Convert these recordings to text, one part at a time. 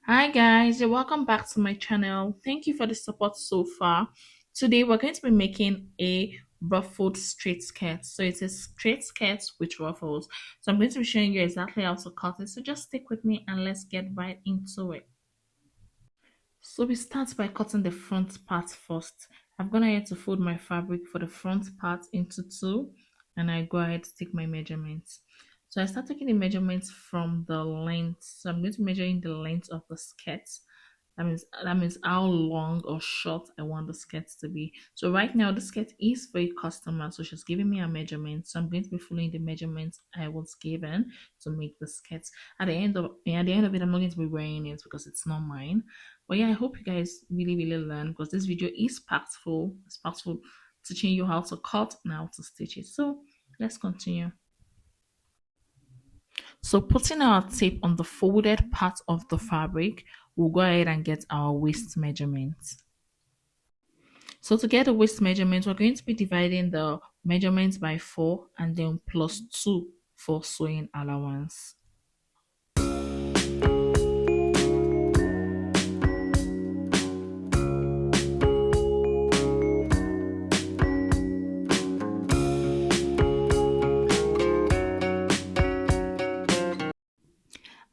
Hi guys, you're welcome back to my channel. Thank you for the support so far. Today we're going to be making a ruffled straight skirt. So it's a straight skirt with ruffles. So I'm going to be showing you exactly how to cut it. So just stick with me and let's get right into it. So we start by cutting the front part first. I'm gonna ahead to fold my fabric for the front part into two, and I go ahead to take my measurements. So I start taking the measurements from the length. So I'm going to measure in the length of the skirt. That means how long or short I want the skirt to be. So right now the skirt is for a customer, so she's giving me a measurement. So I'm going to be following the measurements I was given to make the skirt. At the end of it, I'm not going to be wearing it because it's not mine. But yeah, I hope you guys really learn because this video is packed full. It's packed full, teaching you how to cut and how to stitch it. So let's continue. So putting our tape on the folded part of the fabric, we'll go ahead and get our waist measurements. So to get the waist measurement, we're going to be dividing the measurements by 4 and then plus 2 for sewing allowance.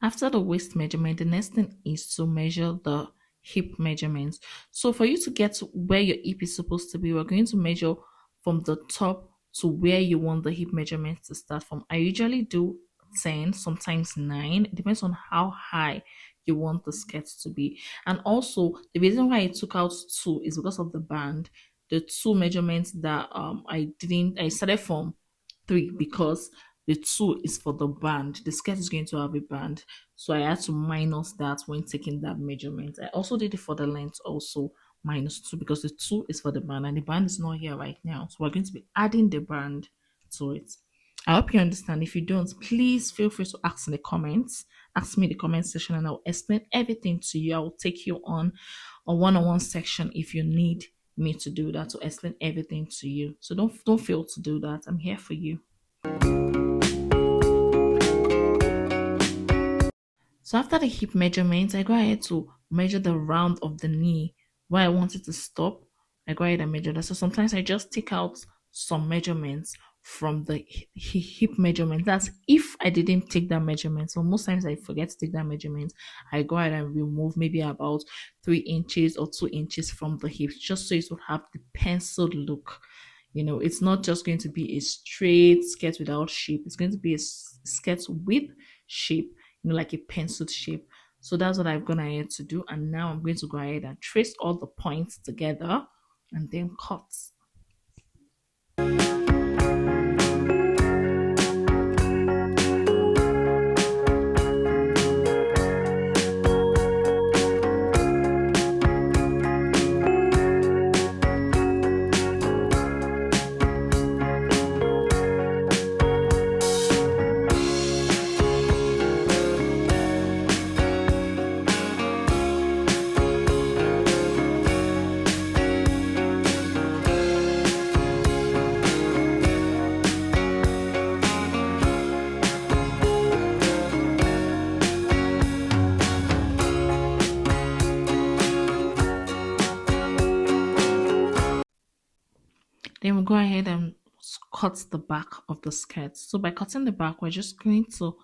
After the waist measurement, the next thing is to measure the hip measurements. So for you to get to where your hip is supposed to be, we're going to measure from the top to where you want the hip measurements to start from. I usually do 10, sometimes 9. It depends on how high you want the skirt to be. And also, the reason why I took out 2 is because of the band. The 2 measurements that I started from 3 because the 2 is for the band. The skirt is going to have a band. So I had to minus that when taking that measurement. I also did it for the length also minus 2 because the 2 is for the band and the band is not here right now. So we're going to be adding the band to it. I hope you understand. If you don't, please feel free to ask in the comments. Ask me in the comment section and I'll explain everything to you. I will take you on a one-on-one section if you need me to do that, to explain everything to you. So don't fail to do that. I'm here for you. So after the hip measurement, I go ahead to measure the round of the knee where I want it to stop. I go ahead and measure that. So sometimes I just take out some measurements from the hip measurement. That's if I didn't take that measurement. So most times I forget to take that measurement. I go ahead and remove maybe about 3 inches or 2 inches from the hips just so it will have the penciled look. It's not just going to be a straight skirt without shape. It's going to be a skirt with shape, like a penciled shape. So that's what I've gone ahead to do. And now I'm going to go ahead and trace all the points together and then cut. Then we'll go ahead and cut the back of the skirt. So by cutting the back, we're just going to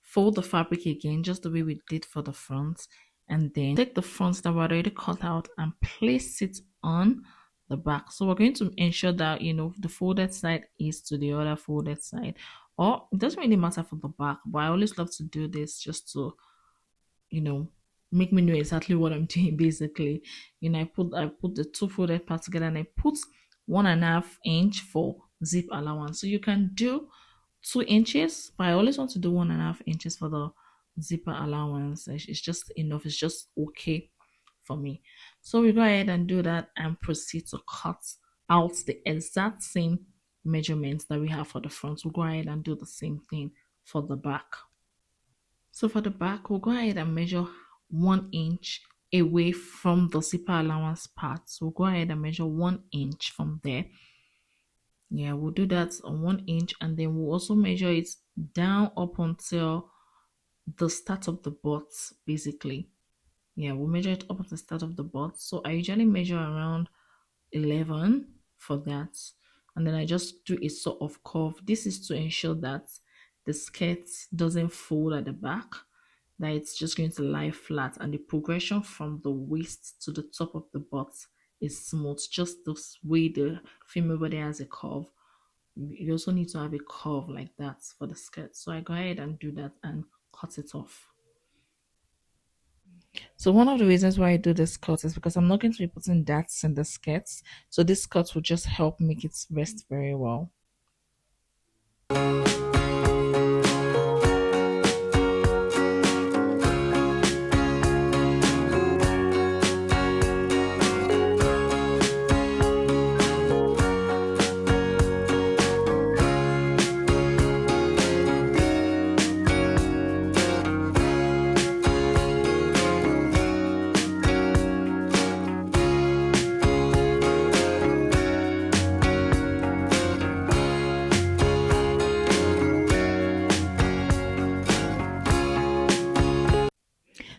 fold the fabric again, just the way we did for the front. And then take the front that we already cut out and place it on the back. So we're going to ensure that, the folded side is to the other folded side. Or it doesn't really matter for the back, but I always love to do this just to, you know, make me know exactly what I'm doing basically. I put the two folded parts together and I put 1.5 inch for zip allowance. So you can do 2 inches, but I always want to do 1.5 inches for the zipper allowance. It's just enough, it's just okay for me. So we go ahead and do that and proceed to cut out the exact same measurements that we have for the front. We'll go ahead and do the same thing for the back. So for the back, we'll go ahead and measure 1 inch away from the zipper allowance part. So we'll go ahead and measure 1 inch from there. Yeah, we'll do that on 1 inch, and then we'll also measure it down up until the start of the butt, basically. Yeah, we'll measure it up at the start of the butt. So I usually measure around 11 for that, and then I just do a sort of curve. This is to ensure that the skirt doesn't fold at the back, that it's just going to lie flat, and the progression from the waist to the top of the butt is smooth, just the way the female body has a curve. You also need to have a curve like that for the skirt. So I go ahead and do that and cut it off. So one of the reasons why I do this cut is because I'm not going to be putting darts in the skirts. So this cut will just help make it rest very well.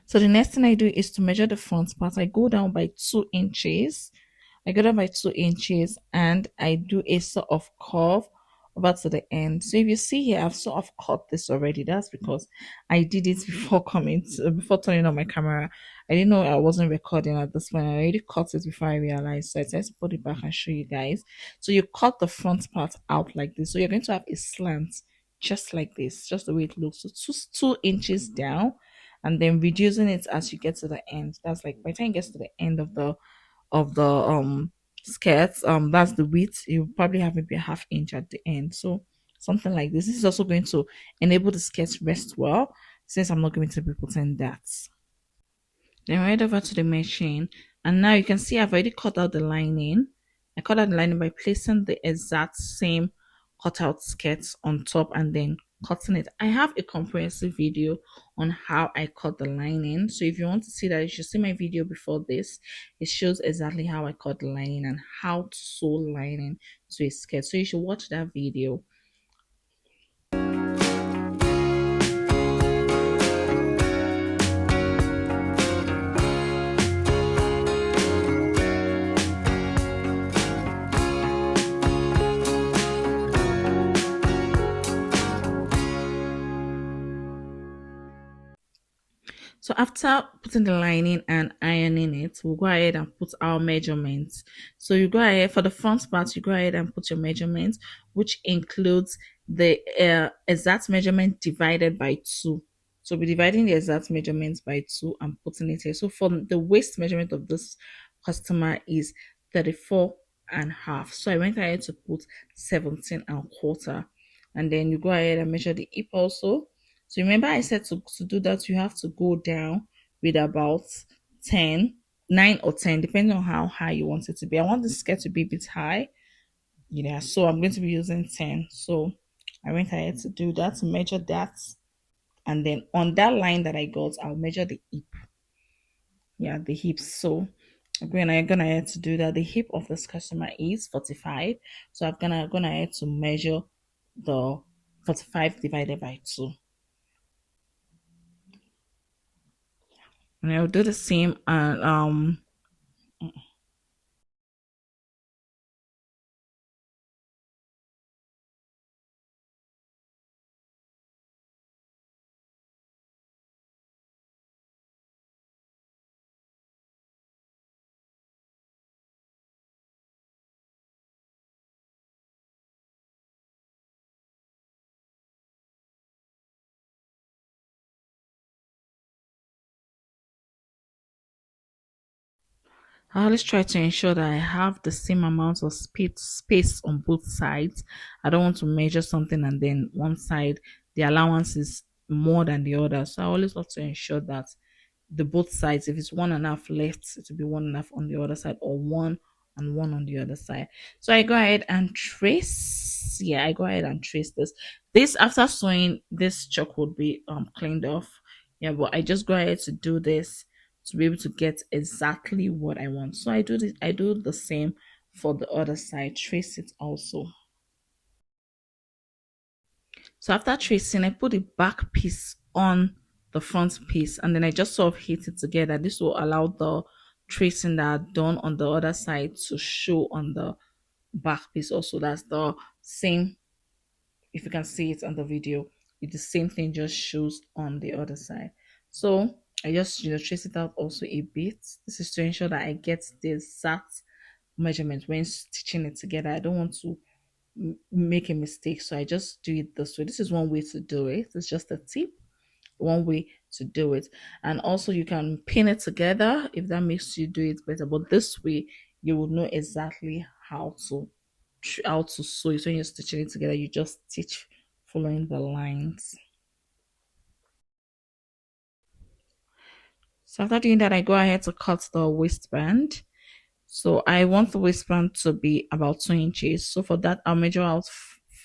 So the next thing I do is to measure the front part. I go down by 2 inches. I go down by 2 inches and I do a sort of curve over to the end. So if you see here, I've sort of cut this already. That's because I did it before before turning on my camera. I didn't know I wasn't recording at this point. I already cut it before I realized. So I decided to put it back and show you guys. So you cut the front part out like this. So you're going to have a slant just like this, just the way it looks. So 2 inches down and then reducing it as you get to the end. That's like by the time it gets to the end of the skirts, that's the width. You probably have maybe a half inch at the end. So something like this. This is also going to enable the skirts rest well since I'm not going to be putting that. Then right over to the machine, and now you can see I've already cut out the lining. I cut out the lining by placing the exact same cutout skirts on top and then cutting it. I have a comprehensive video on how I cut the lining, so if you want to see that, you should see my video before this. It shows exactly how I cut the lining and how to sew lining to a skirt, so you should watch that video. So after putting the lining and ironing it, we'll go ahead and put our measurements. So you go ahead for the front part, you go ahead and put your measurements, which includes the exact measurement divided by 2. So we're dividing the exact measurements by 2 and putting it here. So for the waist measurement of this customer is 34 and a half. So I went ahead to put 17 and a quarter. And then you go ahead and measure the hip also. So remember I said to do that, you have to go down with about 10, 9 or 10, depending on how high you want it to be. I want the skirt to be a bit high, yeah, so I'm going to be using 10. So I went ahead to do that, to measure that. And then on that line that I got, I'll measure the hip. Yeah, the hips. So again, I'm gonna ahead to do that. The hip of this customer is 45. So I'm gonna ahead to measure the 45 divided by 2. And I'll do the same and I always try to ensure that I have the same amount of space on both sides. I don't want to measure something and then one side the allowance is more than the other. So I always have to ensure that the both sides, if it's 1.5 left, it will be 1.5 on the other side, or 1 and 1 on the other side. So I go ahead and trace. Yeah, I go ahead and trace this. This after sewing, this chalk would be cleaned off. Yeah, but I just go ahead to do this to be able to get exactly what I want. So I do this, I do the same for the other side, trace it also. So after tracing, I put the back piece on the front piece, and then I just sort of hit it together. This will allow the tracing that are done on the other side to show on the back piece also. That's the same, if you can see it on the video, it's the same thing, just shows on the other side. So I just trace it out also a bit. This is to ensure that I get the exact measurement when stitching it together. I don't want to make a mistake, so I just do it this way. This is one way to do it. It's just a tip, one way to do it. And also you can pin it together if that makes you do it better, but this way you will know exactly how to sew it. When you're stitching it together, you just stitch following the lines. So after doing that, I go ahead to cut the waistband. So I want the waistband to be about 2 inches. So for that, I'll measure out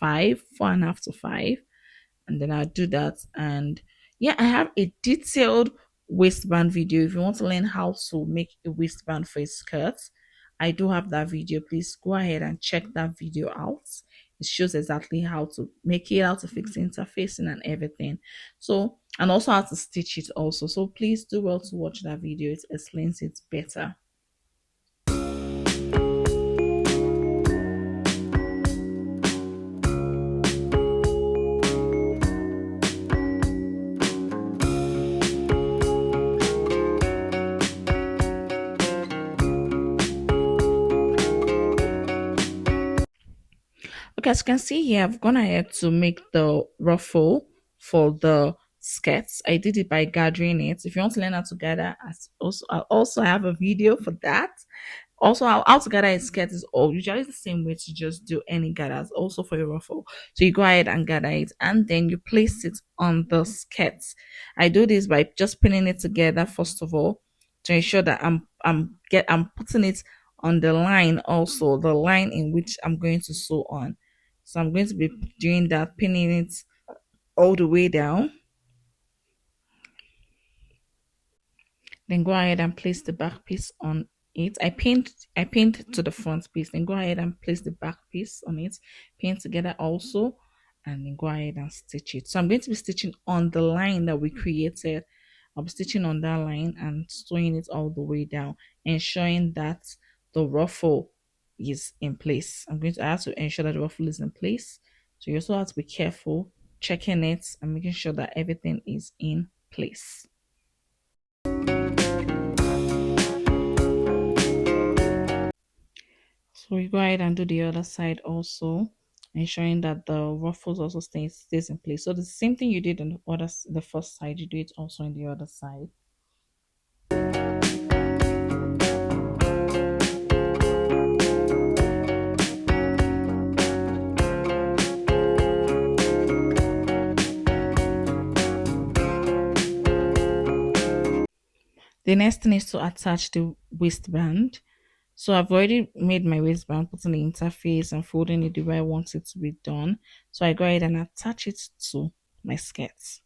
4.5 to 5, and then I'll do that. And yeah, I have a detailed waistband video. If you want to learn how to make a waistband for a skirt, I do have that video. Please go ahead and check that video out. It shows exactly how to make it, how to fix the interfacing and everything. So, and also how to stitch it also. So please do well to watch that video. It explains it better. Okay, as you can see here, I've gone ahead to make the ruffle for the skirts. I did it by gathering it. If you want to learn how to gather, I also have a video for that. Also, how to gather a skirt is all usually the same way to just do any gathers, also for your ruffle. So you go ahead and gather it, and then you place it on the skirts. I do this by just pinning it together first of all to ensure that I'm putting it on the line, also the line in which I'm going to sew on. So I'm going to be doing that, pinning it all the way down. Then go ahead and place the back piece on it. I pinned to the front piece. Then go ahead and place the back piece on it. Pin together also, and then go ahead and stitch it. So I'm going to be stitching on the line that we created. I'll be stitching on that line and sewing it all the way down, ensuring that the ruffle is in place. I have to ensure that the ruffle is in place. So you also have to be careful checking it and making sure that everything is in place. So we go ahead and do the other side also, ensuring that the ruffles also stays in place. So the same thing you did on the first side, you do it also on the other side. The next thing is to attach the waistband. So I've already made my waistband, putting the interface and folding it the way I want it to be done. So I go ahead and attach it to my skirts.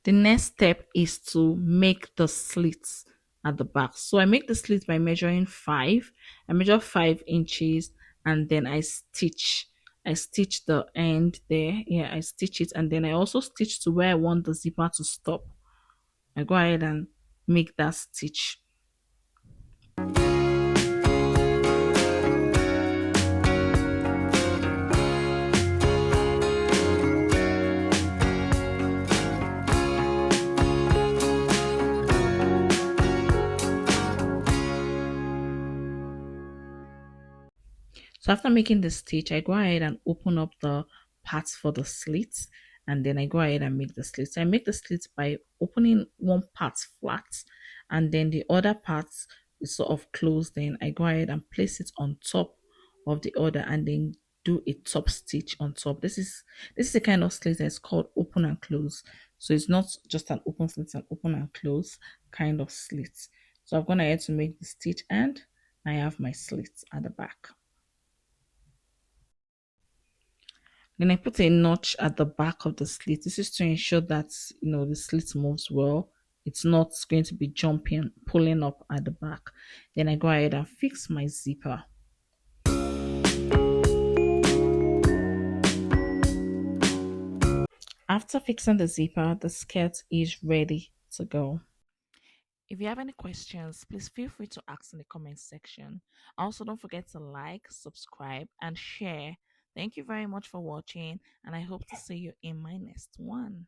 The next step is to make the slits at the back. So I make the slits by measuring 5. I measure 5 inches and then I stitch the end there. Yeah, I stitch it, and then I also stitch to where I want the zipper to stop. I go ahead and make that stitch. So after making the stitch, I go ahead and open up the parts for the slits, and then I go ahead and make the slits. I make the slits by opening one part flat, and then the other parts is sort of closed. Then I go ahead and place it on top of the other, and then do a top stitch on top. This is a kind of slit that's called open and close. So it's not just an open slit, it's an open and close kind of slit. So I've gone ahead to make the stitch, and I have my slit at the back. Then I put a notch at the back of the slit. This is to ensure that the slit moves well. It's not going to be jumping, pulling up at the back. Then I go ahead and fix my zipper. After fixing the zipper, the skirt is ready to go. If you have any questions, please feel free to ask in the comment section. Also, don't forget to like, subscribe, and share. Thank you very much for watching, and I hope to see you in my next one.